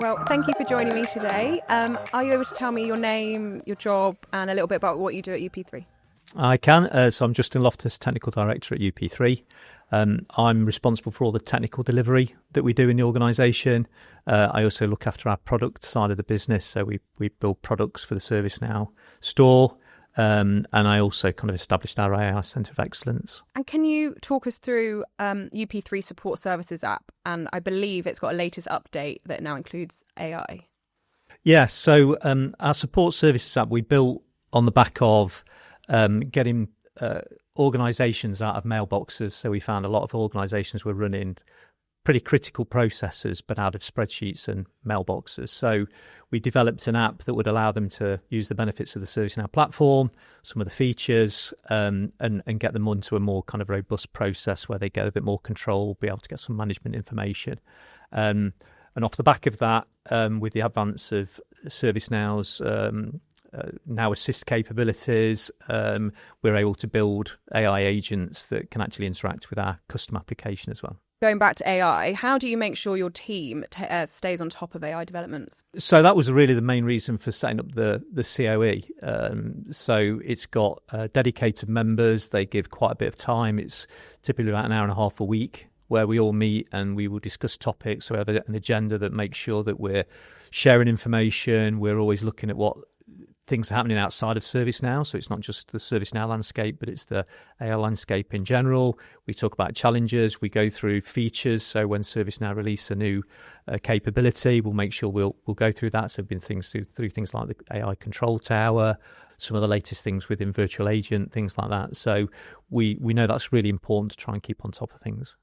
Well, thank you for joining me today. Are you able to tell me your name, your job, and a little bit about what you do at UP3? I can. So I'm Justin Loftas, Technical Director at UP3. I'm responsible for all the technical delivery that we do in the organisation. I also look after our product side of the business. So we build products for the ServiceNow Store. And I also kind of established our AI Centre of Excellence. And can you talk us through UP3 Support Services App? And I believe it's got a latest update that now includes AI. Yeah, so our Support Services App we built on the back of getting organisations out of mailboxes. So we found a lot of organisations were running pretty critical processes, but out of spreadsheets and mailboxes. So we developed an app that would allow them to use the benefits of the ServiceNow platform, some of the features, and get them onto a more kind of robust process where they get a bit more control, be able to get some management information. And off the back of that, with the advance of ServiceNow's Now Assist capabilities, we're able to build AI agents that can actually interact with our custom application as well. Going back to AI, how do you make sure your team stays on top of AI developments? So that was really the main reason for setting up the COE. So it's got dedicated members. They give quite a bit of time. It's typically about an hour and a half a week where we all meet and we will discuss topics. So we have an agenda that makes sure that we're sharing information. We're always looking at what things are happening outside of ServiceNow. So it's not just the ServiceNow landscape, but it's the AI landscape in general. We talk about challenges. We go through features. So when ServiceNow release a new capability, we'll make sure we'll go through that. So we've been through things like the AI control tower, some of the latest things within virtual agent, things like that. So we know that's really important to try and keep on top of things.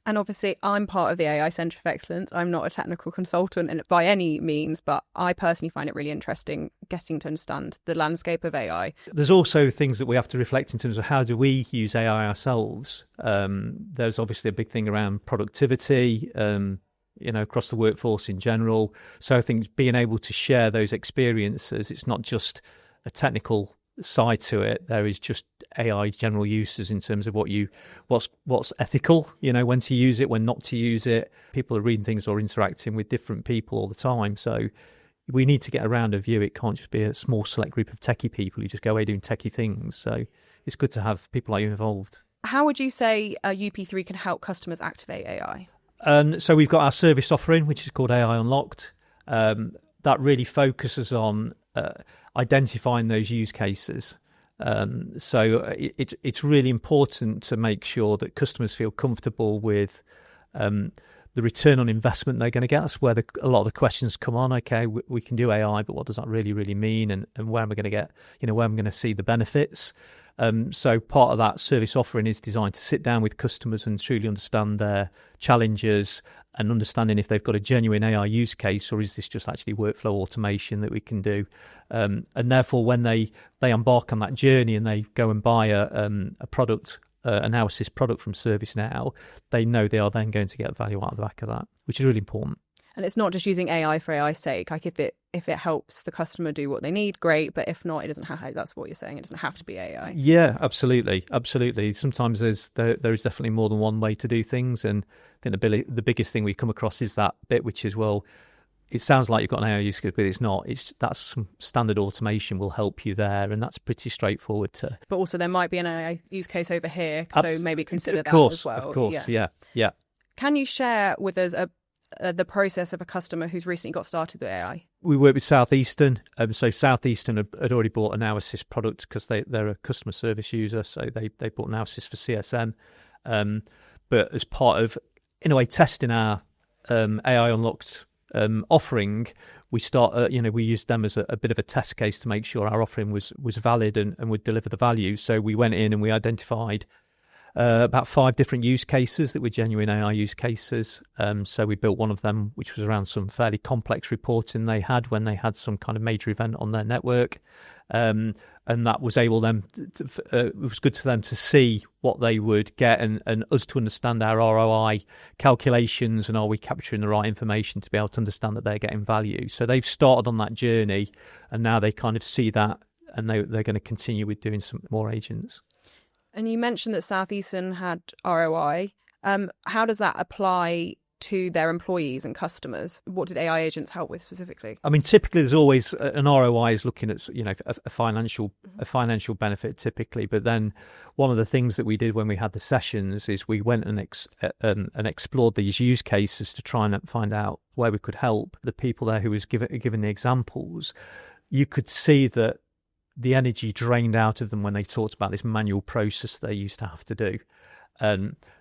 And obviously, I'm part of the AI Centre of Excellence. I'm not a technical consultant by any means, but I personally find it really interesting getting to understand the landscape of AI. There's also things that we have to reflect in terms of how do we use AI ourselves. There's obviously a big thing around productivity, across the workforce in general. So I think being able to share those experiences, it's not just a technical side to it. There is just AI general uses in terms of what's ethical, when to use it, when not to use it. People are reading things or interacting with different people all the time. So we need to get around a view. It can't just be a small select group of techie people who just go away doing techie things. So it's good to have people like you involved. How would you say UP3 can help customers activate AI? So we've got our service offering, which is called AI Unlocked. That really focuses on identifying those use cases. So it's really important to make sure that customers feel comfortable with the return on investment they're going to get. That's where a lot of the questions come on. Okay, we can do AI, but what does that really, really mean? And where am I going to get, where I'm going to see the benefits? So part of that service offering is designed to sit down with customers and truly understand their challenges and understanding if they've got a genuine AI use case or is this just actually workflow automation that we can do. And therefore, when they embark on that journey and they go and buy a product, a Now Assist product from ServiceNow, they know they are then going to get value out of the back of that, which is really important. And it's not just using AI for AI's sake. Like if it helps the customer do what they need, great. But if not, it doesn't have. That's what you're saying. It doesn't have to be AI. Yeah, absolutely. Sometimes there is definitely more than one way to do things, and I think the biggest thing we come across is that bit, which is, well, it sounds like you've got an AI use case, but it's not. That's some standard automation will help you there, and that's pretty straightforward to. But also, there might be an AI use case over here, so maybe consider that as well. Of course, yeah. Can you share with us the process of a customer who's recently got started with AI? We work with Southeastern. So Southeastern had already bought a Now Assist product because they're a customer service user. So they bought Now Assist for CSM. But as part of, in a way, testing our AI Unlocked offering, we used them as a bit of a test case to make sure our offering was valid and would deliver the value. So we went in and we identified about 5 different use cases that were genuine AI use cases. So we built one of them, which was around some fairly complex reporting they had when they had some kind of major event on their network. And that was it was good to them to see what they would get and us to understand our ROI calculations and are we capturing the right information to be able to understand that they're getting value. So they've started on that journey and now they kind of see that and they're going to continue with doing some more agents. And you mentioned that Southeastern had ROI. How does that apply to their employees and customers? What did AI agents help with specifically? I mean, typically there's always an ROI is looking at, a financial benefit typically. But then one of the things that we did when we had the sessions is we went and explored these use cases to try and find out where we could help. The people there who was given the examples, you could see that the energy drained out of them when they talked about this manual process they used to have to do.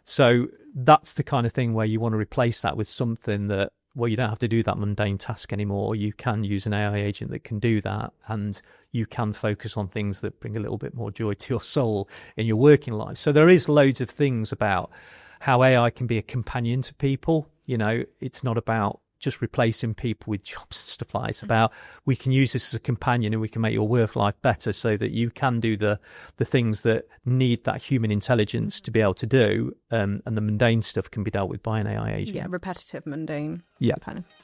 So that's the kind of thing where you want to replace that with something that, well, you don't have to do that mundane task anymore. You can use an AI agent that can do that, and you can focus on things that bring a little bit more joy to your soul in your working life. So there is loads of things about how AI can be a companion to people. It's not about just replacing people with jobs and stuff like that. It's about, we can use this as a companion and we can make your work life better so that you can do the things that need that human intelligence to be able to do, and the mundane stuff can be dealt with by an AI agent. Yeah, repetitive, mundane. Yeah.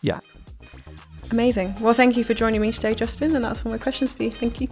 Yeah. Amazing. Well, thank you for joining me today, Justin, and that's all my questions for you. Thank you.